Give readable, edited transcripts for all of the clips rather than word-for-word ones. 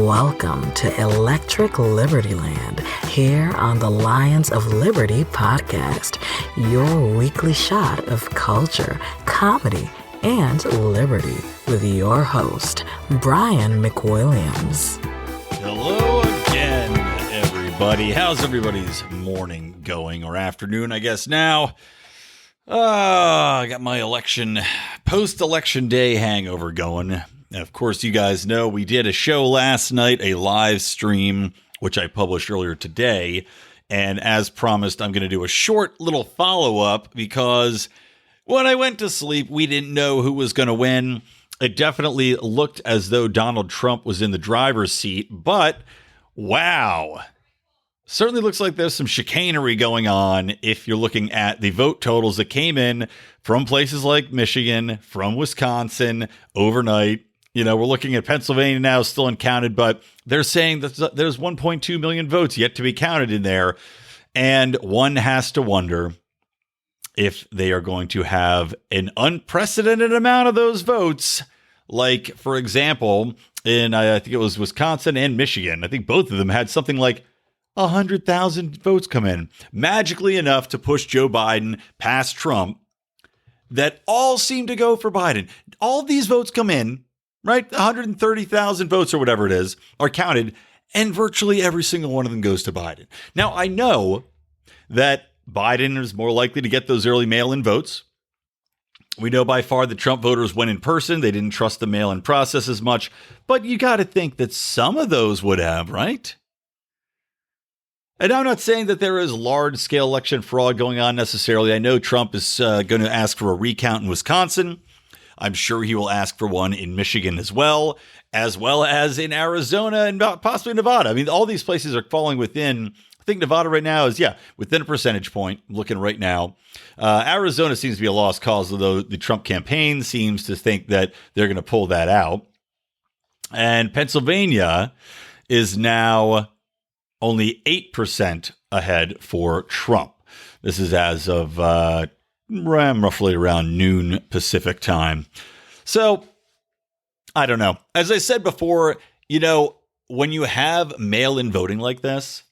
Welcome to Electric Liberty Land, here on the Lions of Liberty podcast, your weekly shot of culture, comedy, and liberty with your host, Brian McWilliams. Hello again, everybody. How's everybody's morning going, or afternoon, I guess now? I got my post-election day hangover going. Of course, you guys know we did a show last night, a live stream, which I published earlier today. And as promised, I'm going to do a short little follow-up because when I went to sleep, we didn't know who was going to win. It definitely looked as though Donald Trump was in the driver's seat, but wow. Certainly looks like there's some chicanery going on if you're looking at the vote totals that came in from places like Michigan, from Wisconsin, overnight. You know, we're looking at Pennsylvania now, still uncounted, but they're saying that there's 1.2 million votes yet to be counted in there. And one has to wonder if they are going to have an unprecedented amount of those votes. Like, for example, in I think it was Wisconsin and Michigan. I think both of them had something like 100,000 votes come in. Magically enough to push Joe Biden past Trump, that all seem to go for Biden. All these votes come in. Right? 130,000 votes or whatever it is are counted, and virtually every single one of them goes to Biden. Now, I know that Biden is more likely to get those early mail-in votes. We know by far the Trump voters went in person. They didn't trust the mail-in process as much, but you got to think that some of those would have, right? And I'm not saying that there is large-scale election fraud going on necessarily. I know Trump is going to ask for a recount in Wisconsin. I'm sure he will ask for one in Michigan as well as in Arizona and possibly Nevada. I mean, all these places are falling within, I think Nevada right now is, within a percentage point. I'm looking right now. Arizona seems to be a lost cause, although the Trump campaign seems to think that they're going to pull that out. And Pennsylvania is now only 8% ahead for Trump. This is as of roughly around noon Pacific time. So, I don't know. As I said before, you know, when you have mail-in voting like this,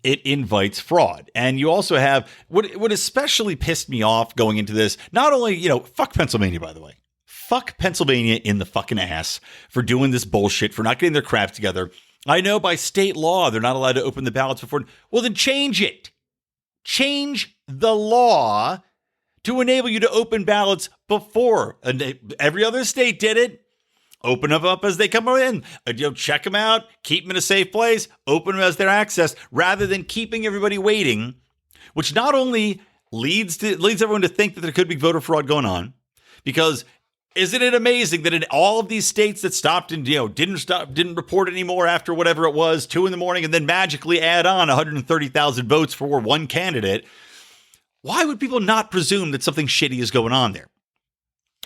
it invites fraud. And you also have, what especially pissed me off going into this, not only, fuck Pennsylvania, by the way. Fuck Pennsylvania in the fucking ass for doing this bullshit, for not getting their crap together. I know by state law, they're not allowed to open the ballots before. Well, then change it. Change the law to enable you to open ballots before. And every other state did it. Open them up as they come in. Check them out. Keep them in a safe place. Open them as they're accessed, rather than keeping everybody waiting, which not only leads everyone to think that there could be voter fraud going on, because isn't it amazing that in all of these states that stopped and didn't report anymore after whatever it was, 2 a.m, and then magically add on 130,000 votes for one candidate? Why would people not presume that something shitty is going on there?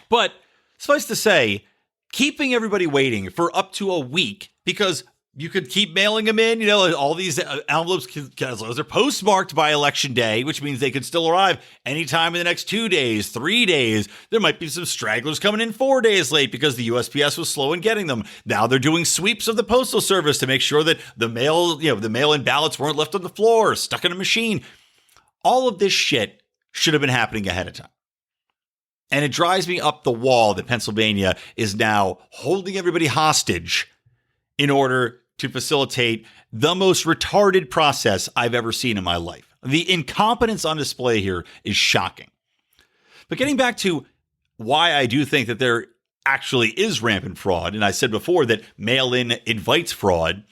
But suffice to say, keeping everybody waiting for up to a week, because you could keep mailing them in, all these envelopes, because those are postmarked by election day, which means they could still arrive anytime in the next 2 days, 3 days. There might be some stragglers coming in 4 days late because the USPS was slow in getting them. Now they're doing sweeps of the Postal Service to make sure that the mail-in ballots weren't left on the floor, stuck in a machine. All of this shit should have been happening ahead of time. And it drives me up the wall that Pennsylvania is now holding everybody hostage in order to facilitate the most retarded process I've ever seen in my life. The incompetence on display here is shocking. But getting back to why I do think that there actually is rampant fraud, and I said before that mail-in invites fraud,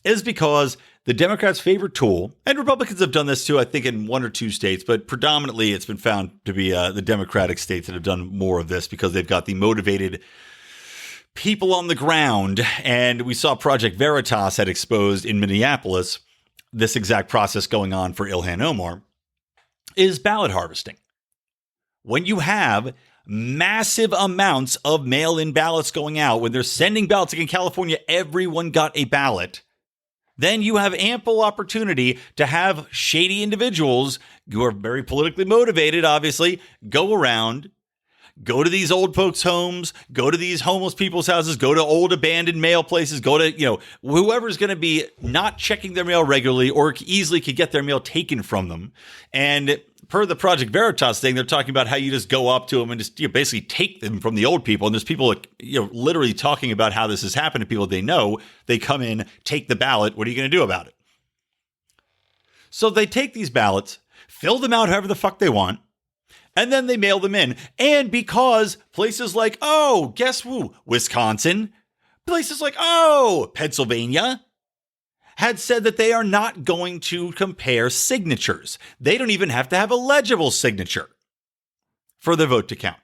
is because the Democrats' favorite tool, and Republicans have done this too, I think in 1 or 2 states, but predominantly it's been found to be the Democratic states that have done more of this because they've got the motivated people on the ground. And we saw Project Veritas had exposed in Minneapolis this exact process going on for Ilhan Omar, is ballot harvesting. When you have massive amounts of mail-in ballots going out, when they're sending ballots, like in California, everyone got a ballot. Then you have ample opportunity to have shady individuals who are very politically motivated, obviously, go around, go to these old folks' homes, go to these homeless people's houses, go to old abandoned mail places, go to, whoever's going to be not checking their mail regularly or easily could get their mail taken from them. And per the Project Veritas thing, they're talking about how you just go up to them and just basically take them from the old people. And there's people literally talking about how this has happened to people they know. They come in, take the ballot. What are you going to do about it? So they take these ballots, fill them out however the fuck they want, and then they mail them in. And because places like, guess who? Wisconsin, places like, Pennsylvania, had said that they are not going to compare signatures. They don't even have to have a legible signature for the vote to count.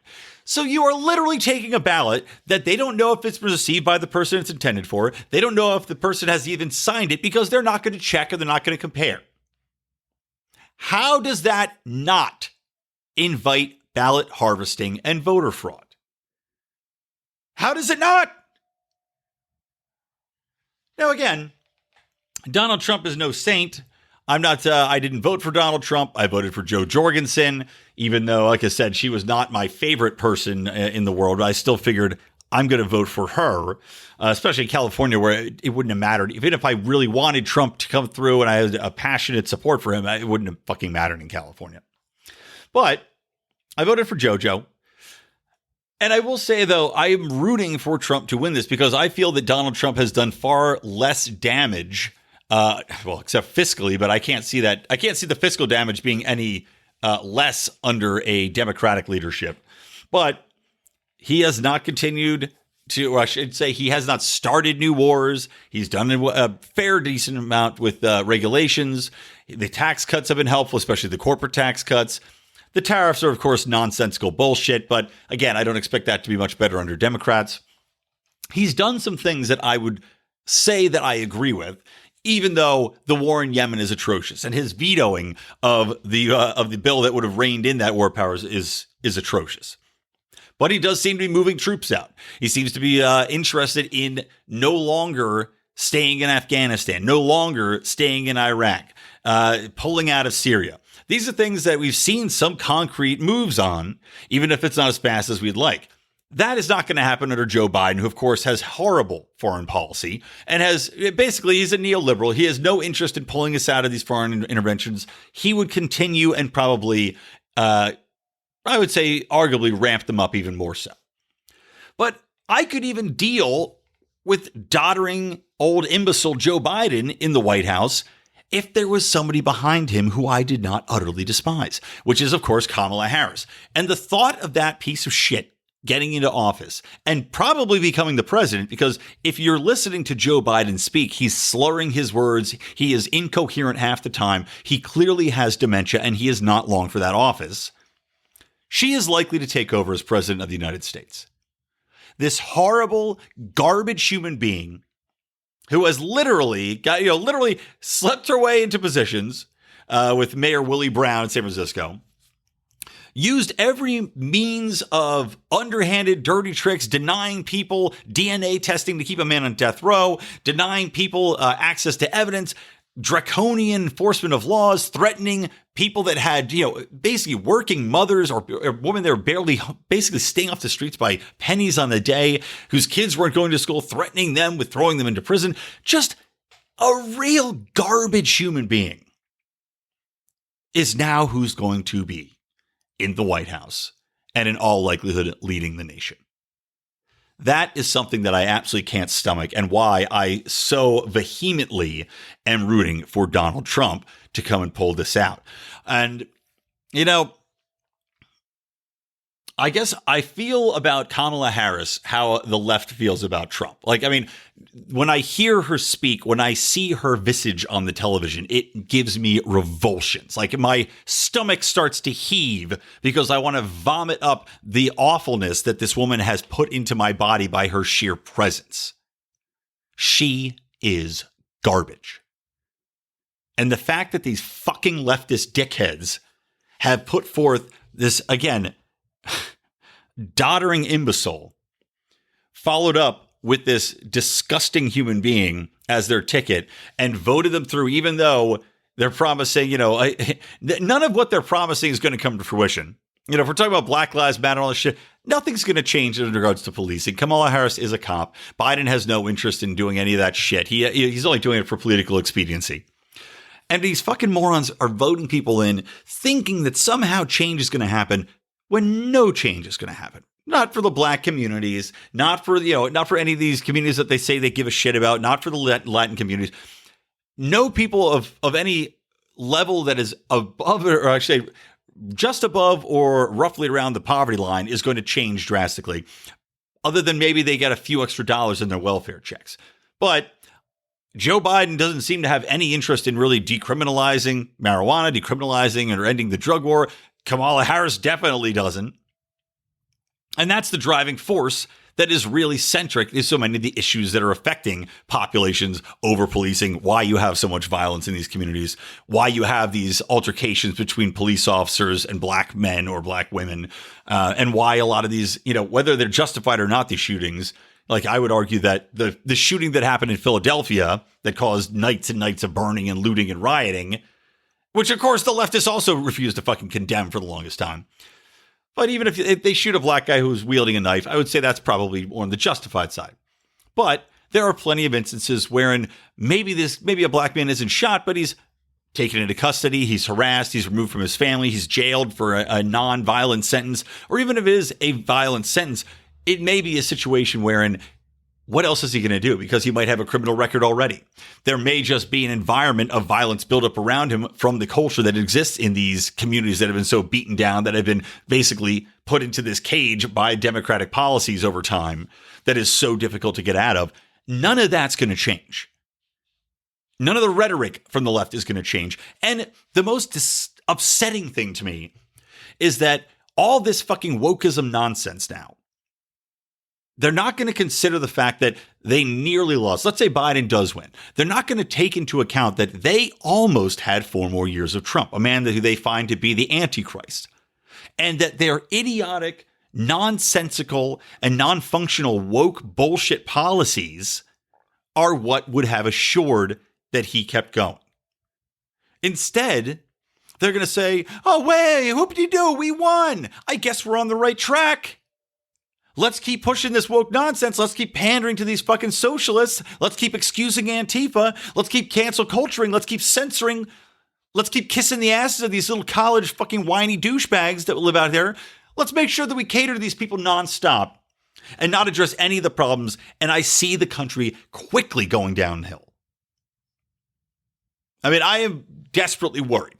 So you are literally taking a ballot that they don't know if it's received by the person it's intended for. They don't know if the person has even signed it because they're not going to check or they're not going to compare. How does that not invite ballot harvesting and voter fraud? How does it not? Now, again, Donald Trump is no saint. I didn't vote for Donald Trump. I voted for Jo Jorgensen, even though, like I said, she was not my favorite person in the world. I still figured I'm going to vote for her, especially in California, where it wouldn't have mattered. Even if I really wanted Trump to come through and I had a passionate support for him, it wouldn't have fucking mattered in California. But I voted for JoJo. And I will say, though, I am rooting for Trump to win this because I feel that Donald Trump has done far less damage, except fiscally, but I can't see that. I can't see the fiscal damage being any less under a Democratic leadership. But he has not continued to, or I should say, he has not started new wars. He's done a fair decent amount with regulations. The tax cuts have been helpful, especially the corporate tax cuts. The tariffs are, of course, nonsensical bullshit. But again, I don't expect that to be much better under Democrats. He's done some things that I would say that I agree with, even though the war in Yemen is atrocious, and his vetoing of the bill that would have reined in that war powers is atrocious. But he does seem to be moving troops out. He seems to be interested in no longer staying in Afghanistan, no longer staying in Iraq, pulling out of Syria. These are things that we've seen some concrete moves on, even if it's not as fast as we'd like. That is not going to happen under Joe Biden, who, of course, has horrible foreign policy and he's a neoliberal. He has no interest in pulling us out of these foreign interventions. He would continue and probably, I would say, arguably ramp them up even more so. But I could even deal with doddering old imbecile Joe Biden in the White House if there was somebody behind him who I did not utterly despise, which is, of course, Kamala Harris. And the thought of that piece of shit getting into office and probably becoming the president, because if you're listening to Joe Biden speak, he's slurring his words. He is incoherent half the time. He clearly has dementia and he is not long for that office. She is likely to take over as president of the United States. This horrible, garbage human being who has literally slept her way into positions with Mayor Willie Brown in San Francisco, used every means of underhanded, dirty tricks, denying people DNA testing to keep a man on death row, denying people access to evidence, draconian enforcement of laws, threatening people that had, basically working mothers or women that were barely basically staying off the streets by pennies on the day, whose kids weren't going to school, threatening them with throwing them into prison. Just a real garbage human being is now who's going to be in the White House and in all likelihood leading the nation. That is something that I absolutely can't stomach, and why I so vehemently am rooting for Donald Trump to come and pull this out. And, I guess I feel about Kamala Harris how the left feels about Trump. When I hear her speak, when I see her visage on the television, it gives me revulsions. My stomach starts to heave because I want to vomit up the awfulness that this woman has put into my body by her sheer presence. She is garbage. And the fact that these fucking leftist dickheads have put forth this, again, doddering imbecile, followed up with this disgusting human being as their ticket and voted them through, even though they're promising, none of what they're promising is going to come to fruition. You know, if we're talking about Black Lives Matter and all this shit, nothing's going to change in regards to policing. Kamala Harris is a cop. Biden has no interest in doing any of that shit. He's only doing it for political expediency. And these fucking morons are voting people in thinking that somehow change is going to happen when no change is going to happen. Not for the black communities, not for any of these communities that they say they give a shit about, not for the Latin communities. No people of any level that is above, or actually just above or roughly around the poverty line, is going to change drastically, other than maybe they get a few extra dollars in their welfare checks. But Joe Biden doesn't seem to have any interest in really decriminalizing marijuana, decriminalizing or ending the drug war. Kamala Harris definitely doesn't. And that's the driving force that is really centric to so many of the issues that are affecting populations, over policing, why you have so much violence in these communities, why you have these altercations between police officers and black men or black women, and why a lot of these, whether they're justified or not, these shootings. Like, I would argue that the shooting that happened in Philadelphia that caused nights and nights of burning and looting and rioting, which of course the leftists also refused to fucking condemn for the longest time. But even if they shoot a black guy who's wielding a knife, I would say that's probably on the justified side. But there are plenty of instances wherein maybe a black man isn't shot, but he's taken into custody, he's harassed, he's removed from his family, he's jailed for a non-violent sentence, or even if it is a violent sentence, it may be a situation wherein what else is he going to do? Because he might have a criminal record already. There may just be an environment of violence built up around him from the culture that exists in these communities that have been so beaten down, that have been basically put into this cage by democratic policies over time that is so difficult to get out of. None of that's going to change. None of the rhetoric from the left is going to change. And the most upsetting thing to me is that all this fucking wokeism nonsense now, they're not going to consider the fact that they nearly lost. Let's say Biden does win. They're not going to take into account that they almost had 4 more years of Trump, a man who they find to be the Antichrist, and that their idiotic, nonsensical, and non-functional woke bullshit policies are what would have assured that he kept going. Instead, they're going to say, oh, wait, whoop-de-doo, we won. I guess we're on the right track. Let's keep pushing this woke nonsense. Let's keep pandering to these fucking socialists. Let's keep excusing Antifa. Let's keep cancel culturing. Let's keep censoring. Let's keep kissing the asses of these little college fucking whiny douchebags that live out there. Let's make sure that we cater to these people nonstop and not address any of the problems. And I see the country quickly going downhill. I mean, I am desperately worried.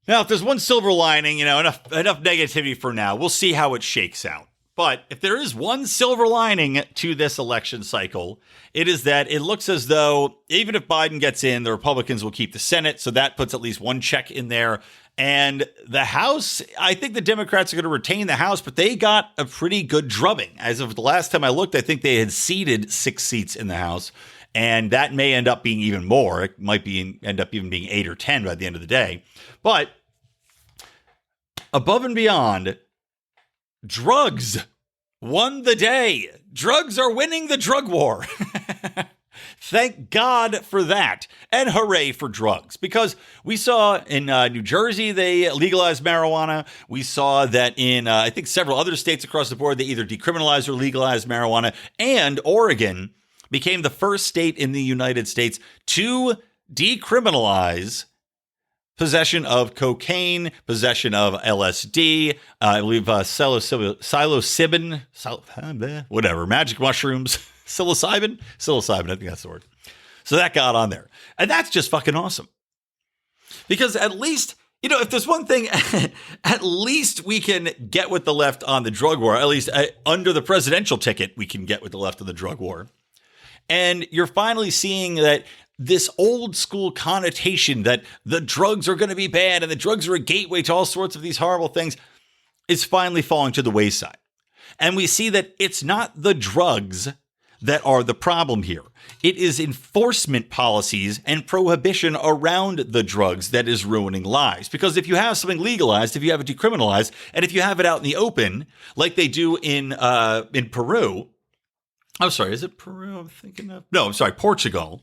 Now, if there's one silver lining, enough negativity for now. We'll see how it shakes out. But if there is one silver lining to this election cycle, it is that it looks as though even if Biden gets in, the Republicans will keep the Senate. So that puts at least one check in there. And the House, I think the Democrats are going to retain the House, but they got a pretty good drubbing. As of the last time I looked, I think they had ceded 6 seats in the House. And that may end up being even more. It might end up even being 8 or 10 by the end of the day. But above and beyond, drugs won the day. Drugs are winning the drug war. Thank God for that. And hooray for drugs. Because we saw in New Jersey, they legalized marijuana. We saw that in, I think, several other states across the board, they either decriminalized or legalized marijuana. And Oregon became the first state in the United States to decriminalize possession of cocaine, possession of LSD, I believe psilocybin, whatever, magic mushrooms, psilocybin, I think that's the word. So that got on there. And that's just fucking awesome. Because at least, if there's one thing, at least we can get with the left on the drug war. At least under the presidential ticket, we can get with the left on the drug war. And you're finally seeing that this old school connotation that the drugs are going to be bad and the drugs are a gateway to all sorts of these horrible things is finally falling to the wayside. And we see that it's not the drugs that are the problem here. It is enforcement policies and prohibition around the drugs that is ruining lives. Because if you have something legalized, if you have it decriminalized, and if you have it out in the open, like they do in Peru, I'm sorry, is it Peru I'm thinking of? No, I'm sorry, Portugal.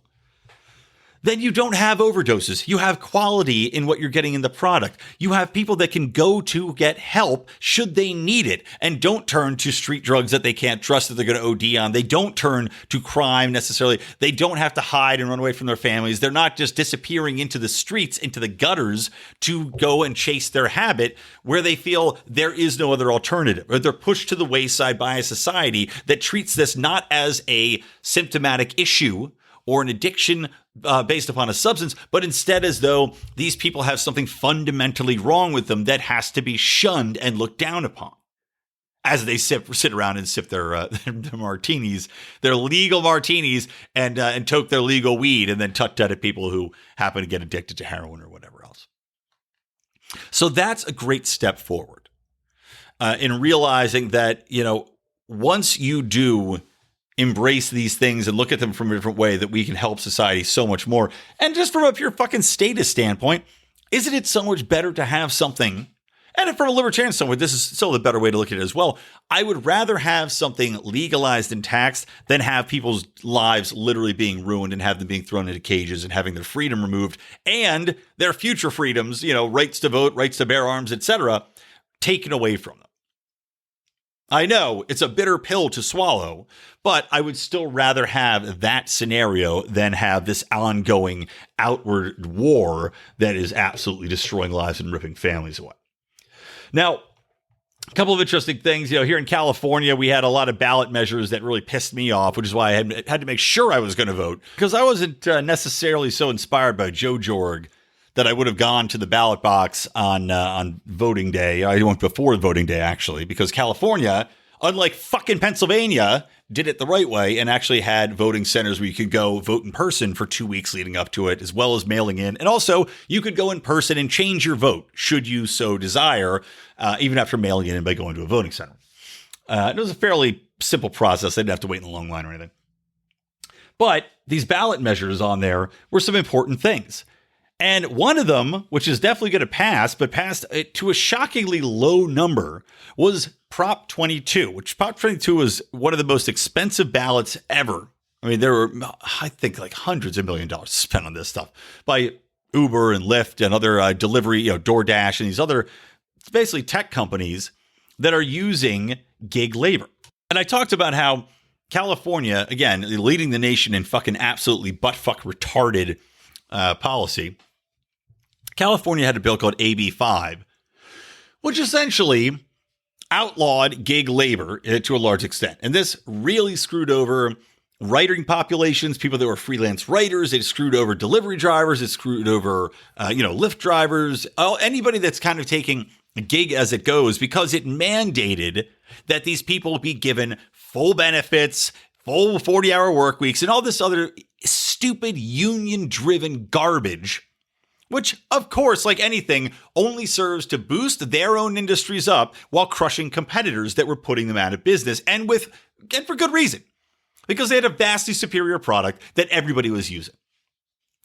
then you don't have overdoses. You have quality in what you're getting in the product. You have people that can go to get help should they need it and don't turn to street drugs that they can't trust that they're going to OD on. They don't turn to crime necessarily. They don't have to hide and run away from their families. They're not just disappearing into the streets, into the gutters to go and chase their habit where they feel there is no other alternative, or they're pushed to the wayside by a society that treats this not as a symptomatic issue or an addiction based upon a substance, but instead as though these people have something fundamentally wrong with them that has to be shunned and looked down upon as they sit around and sip their martinis, their legal martinis, and toke their legal weed, and then tut-tut at people who happen to get addicted to heroin or whatever else. So that's a great step forward in realizing that, once you do embrace these things and look at them from a different way, that we can help society so much more. And just from a pure fucking status standpoint, isn't it so much better to have something, and from a libertarian standpoint, this is still the better way to look at it as well. I would rather have something legalized and taxed than have people's lives literally being ruined and have them being thrown into cages and having their freedom removed and their future freedoms, rights to vote, rights to bear arms, etc., taken away from them. I know it's a bitter pill to swallow, but I would still rather have that scenario than have this ongoing outward war that is absolutely destroying lives and ripping families away. Now, a couple of interesting things. Here in California, we had a lot of ballot measures that really pissed me off, which is why I had to make sure I was going to vote, because I wasn't necessarily so inspired by Joe Jorg that I would have gone to the ballot box on voting day. I went before voting day, actually, because California, unlike fucking Pennsylvania, did it the right way and actually had voting centers where you could go vote in person for 2 weeks leading up to it, as well as mailing in. And also, you could go in person and change your vote, should you so desire, even after mailing it in by going to a voting center. It was a fairly simple process. I didn't have to wait in a long line or anything. But these ballot measures on there were some important things. And one of them, which is definitely going to pass, but passed to a shockingly low number, was Prop 22, which Prop 22 was one of the most expensive ballots ever. I mean, there were, I think, like hundreds of $1 million spent on this stuff by Uber and Lyft and other delivery, DoorDash and these other basically tech companies that are using gig labor. And I talked about how California, again, leading the nation in fucking absolutely buttfuck retarded policy. California had a bill called AB 5, which essentially outlawed gig labor to a large extent. And this really screwed over writing populations, people that were freelance writers. It screwed over delivery drivers. It screwed over, Lyft drivers, anybody that's kind of taking a gig as it goes, because it mandated that these people be given full benefits, full 40-hour work weeks, and all this other stupid union-driven garbage, which, of course, like anything, only serves to boost their own industries up while crushing competitors that were putting them out of business, and for good reason, because they had a vastly superior product that everybody was using.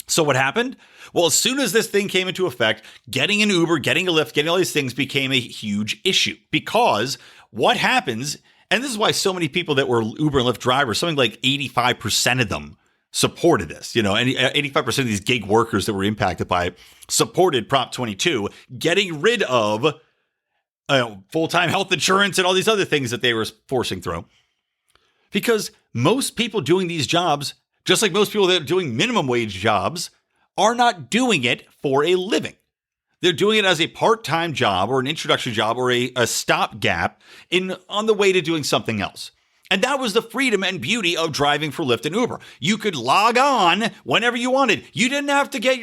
So what happened? Well, as soon as this thing came into effect, getting an Uber, getting a Lyft, getting all these things became a huge issue, because what happens, and this is why so many people that were Uber and Lyft drivers, something like 85% of them supported this, and 85% of these gig workers that were impacted by it supported Prop 22, getting rid of full-time health insurance and all these other things that they were forcing through. Because most people doing these jobs, just like most people that are doing minimum wage jobs, are not doing it for a living. They're doing it as a part-time job or an introductory job or a stopgap on the way to doing something else. And that was the freedom and beauty of driving for Lyft and Uber. You could log on whenever you wanted. You didn't have to get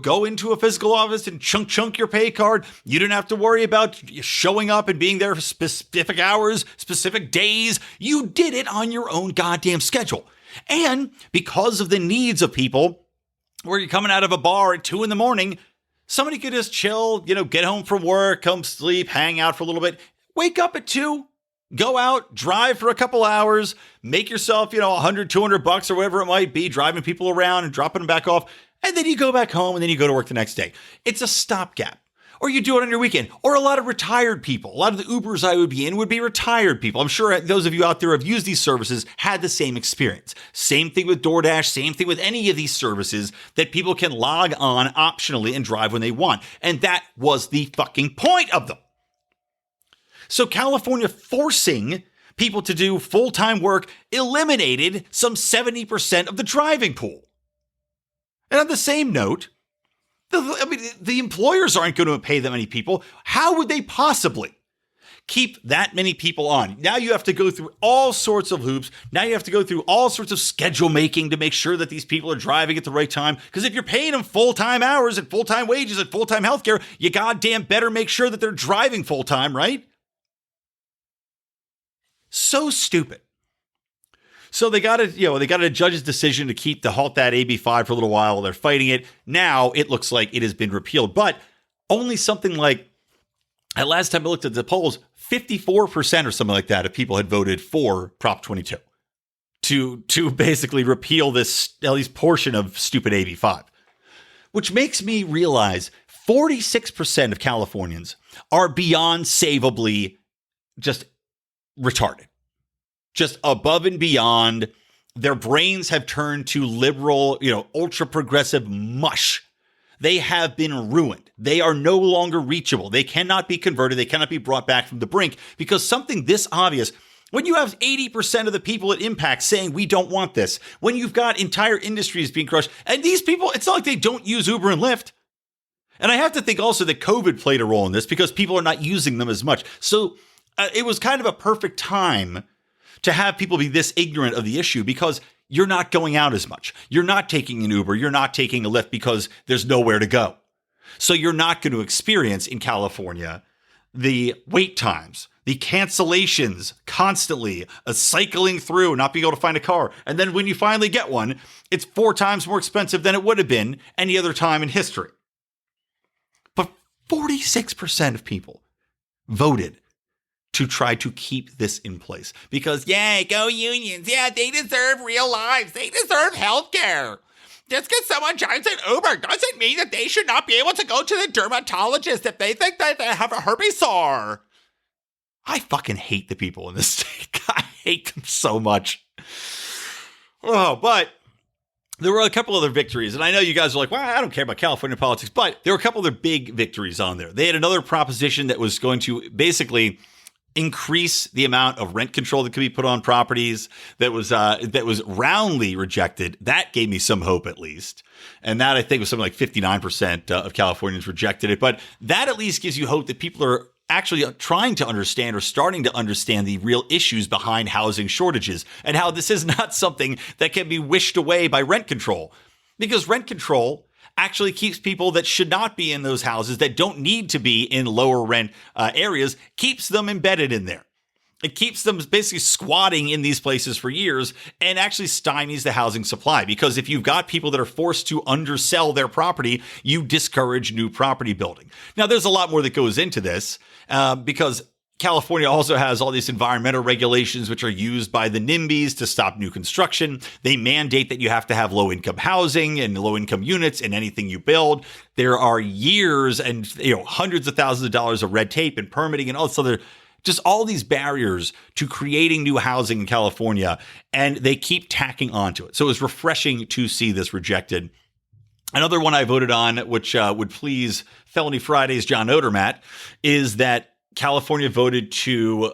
go into a physical office and chunk your pay card. You didn't have to worry about showing up and being there for specific hours, specific days. You did it on your own goddamn schedule. And because of the needs of people, where you're coming out of a bar at 2 a.m, somebody could just chill, get home from work, come sleep, hang out for a little bit, wake up at 2. Go out, drive for a couple hours, make yourself, $100, $200 or whatever it might be, driving people around and dropping them back off. And then you go back home and then you go to work the next day. It's a stopgap. Or you do it on your weekend. Or a lot of retired people. A lot of the Ubers I would be in would be retired people. I'm sure those of you out there who have used these services had the same experience. Same thing with DoorDash, same thing with any of these services that people can log on optionally and drive when they want. And that was the fucking point of them. So California forcing people to do full-time work eliminated some 70% of the driving pool. And on the same note, the employers aren't going to pay that many people. How would they possibly keep that many people on? Now you have to go through all sorts of hoops. Now you have to go through all sorts of schedule making to make sure that these people are driving at the right time. Because if you're paying them full-time hours and full-time wages and full-time healthcare, you goddamn better make sure that they're driving full-time, right? So stupid. So they got a judge's decision to halt that AB5 for a little while. They're fighting it. Now it looks like it has been repealed, but only something like, at last time I looked at the polls, 54% or something like that of people had voted for Prop 22 to basically repeal this, at least portion of stupid AB5, which makes me realize 46% of Californians are beyond savably just retarded. Just above and beyond. Their brains have turned to liberal, ultra progressive mush. They have been ruined. They are no longer reachable. They cannot be converted. They cannot be brought back from the brink because something this obvious, when you have 80% of the people it impacts saying we don't want this, when you've got entire industries being crushed, and these people, it's not like they don't use Uber and Lyft. And I have to think also that COVID played a role in this because people are not using them as much. So it was kind of a perfect time to have people be this ignorant of the issue because you're not going out as much. You're not taking an Uber. You're not taking a Lyft because there's nowhere to go. So you're not going to experience in California the wait times, the cancellations constantly, cycling through, not being able to find a car. And then when you finally get one, it's 4 times more expensive than it would have been any other time in history. But 46% of people voted to try to keep this in place because, yay, go unions. Yeah, they deserve real lives. They deserve health care. Just because someone drives an Uber doesn't mean that they should not be able to go to the dermatologist if they think that they have a herpes sore. I fucking hate the people in this state. I hate them so much. Oh, but there were a couple other victories, and I know you guys are like, well, I don't care about California politics, but there were a couple other big victories on there. They had another proposition that was going to basically increase the amount of rent control that could be put on properties that was roundly rejected. That gave me some hope, at least. And that, I think, was something like 59% of Californians rejected it. But that at least gives you hope that people are actually trying to understand or starting to understand the real issues behind housing shortages and how this is not something that can be wished away by rent control. Because rent control actually keeps people that should not be in those houses, that don't need to be in lower rent areas, keeps them embedded in there. It keeps them basically squatting in these places for years and actually stymies the housing supply. Because if you've got people that are forced to undersell their property, you discourage new property building. Now, there's a lot more that goes into this because California also has all these environmental regulations which are used by the NIMBYs to stop new construction. They mandate that you have to have low-income housing and low-income units in anything you build. There are years and hundreds of thousands of dollars of red tape and permitting and all this other, just all these barriers to creating new housing in California, and they keep tacking onto it. So it was refreshing to see this rejected. Another one I voted on, which would please Felony Friday's John Odermatt, is that California voted to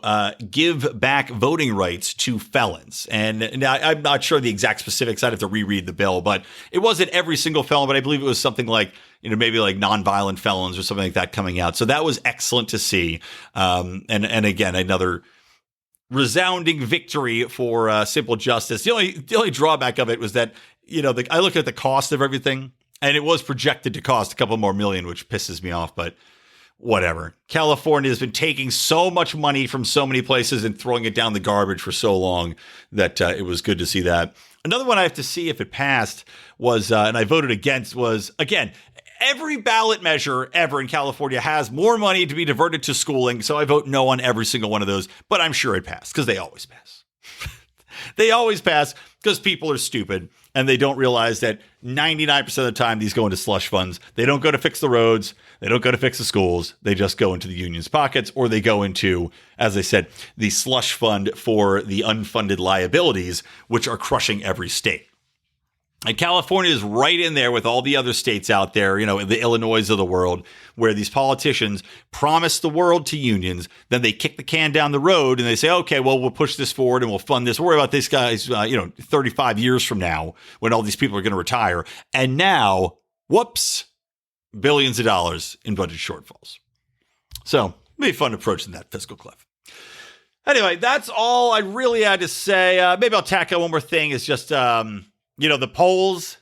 give back voting rights to felons. And now I'm not sure the exact specifics. I'd have to reread the bill, but it wasn't every single felon, but I believe it was something like, maybe like nonviolent felons or something like that coming out. So that was excellent to see. And again, another resounding victory for simple justice. The only drawback of it was that, I looked at the cost of everything and it was projected to cost a couple more million, which pisses me off, but whatever. California has been taking so much money from so many places and throwing it down the garbage for so long that it was good to see that. Another one I have to see if it passed was, and I voted against, was, again, every ballot measure ever in California has more money to be diverted to schooling. So I vote no on every single one of those, but I'm sure it passed because they always pass. They always pass because people are stupid and they don't realize that 99% of the time these go into slush funds. They don't go to fix the roads. They don't go to fix the schools. They just go into the union's pockets, or they go into, as I said, the slush fund for the unfunded liabilities, which are crushing every state. And California is right in there with all the other states out there, the Illinois of the world, where these politicians promise the world to unions. Then they kick the can down the road and they say, okay, well, we'll push this forward and we'll fund this. We'll worry about this guys, 35 years from now when all these people are going to retire. And now, whoops, billions of dollars in budget shortfalls. So maybe fun approaching that fiscal cliff. Anyway, that's all I really had to say. Maybe I'll tack on one more thing. It's just, the polls,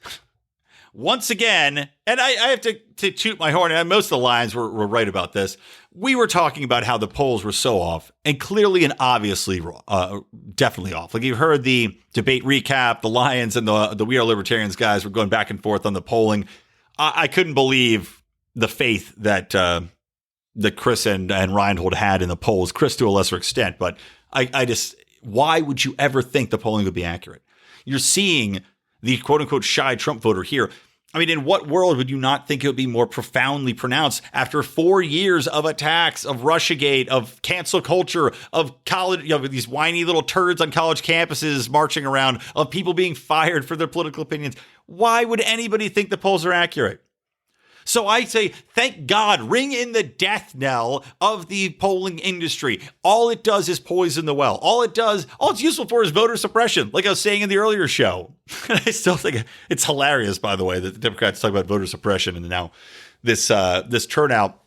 once again, and I have to toot my horn, and most of the lines were right about this. We were talking about how the polls were so off, and clearly and obviously definitely off. Like, you heard the debate recap, the Lions and the We Are Libertarians guys were going back and forth on the polling. I couldn't believe the faith that Chris and Reinhold had in the polls, Chris to a lesser extent, but I just, why would you ever think the polling would be accurate? You're seeing the quote-unquote shy Trump voter here. I mean, in what world would you not think it would be more profoundly pronounced after 4 years of attacks, of Russiagate, of cancel culture, of college, these whiny little turds on college campuses marching around, of people being fired for their political opinions? Why would anybody think the polls are accurate? So I say, thank God, ring in the death knell of the polling industry. All it does is poison the well. All it's useful for is voter suppression, like I was saying in the earlier show. I still think it's hilarious, by the way, that the Democrats talk about voter suppression and now this turnout.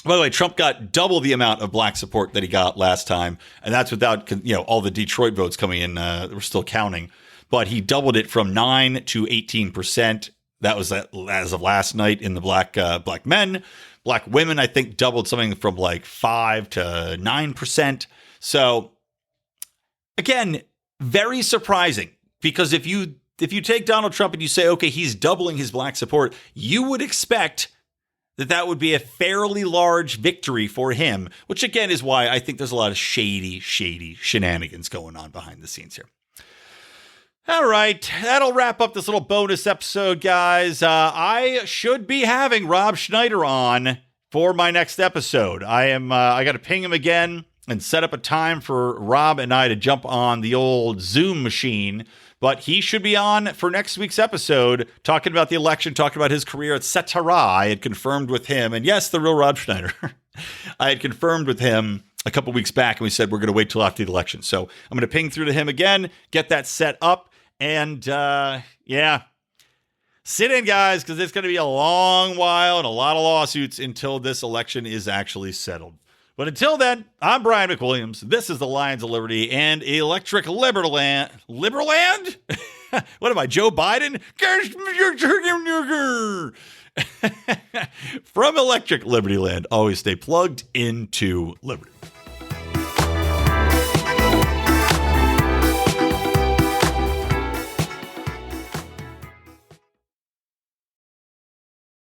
By the way, Trump got double the amount of black support that he got last time, and that's without all the Detroit votes coming in. We're still counting, but he doubled it from 9 to 18%. That was as of last night in the black men. Black women, I think, doubled something from like 5 to 9%. So again, very surprising, because if you take Donald Trump and you say, okay, he's doubling his black support, you would expect that would be a fairly large victory for him, which again is why I think there's a lot of shady shenanigans going on behind the scenes here. All right, that'll wrap up this little bonus episode, guys. I should be having Rob Schneider on for my next episode. I got to ping him again and set up a time for Rob and I to jump on the old Zoom machine. But he should be on for next week's episode, talking about the election, talking about his career, etc. I had confirmed with him, and yes, the real Rob Schneider. I had confirmed with him a couple weeks back, and we said we're going to wait till after the election. So I'm going to ping through to him again, get that set up. And, sit in, guys, because it's going to be a long while and a lot of lawsuits until this election is actually settled. But until then, I'm Brian McWilliams. This is the Lions of Liberty and Electric Libertyland. Libertyland? What am I, Joe Biden? From Electric Libertyland, always stay plugged into Liberty.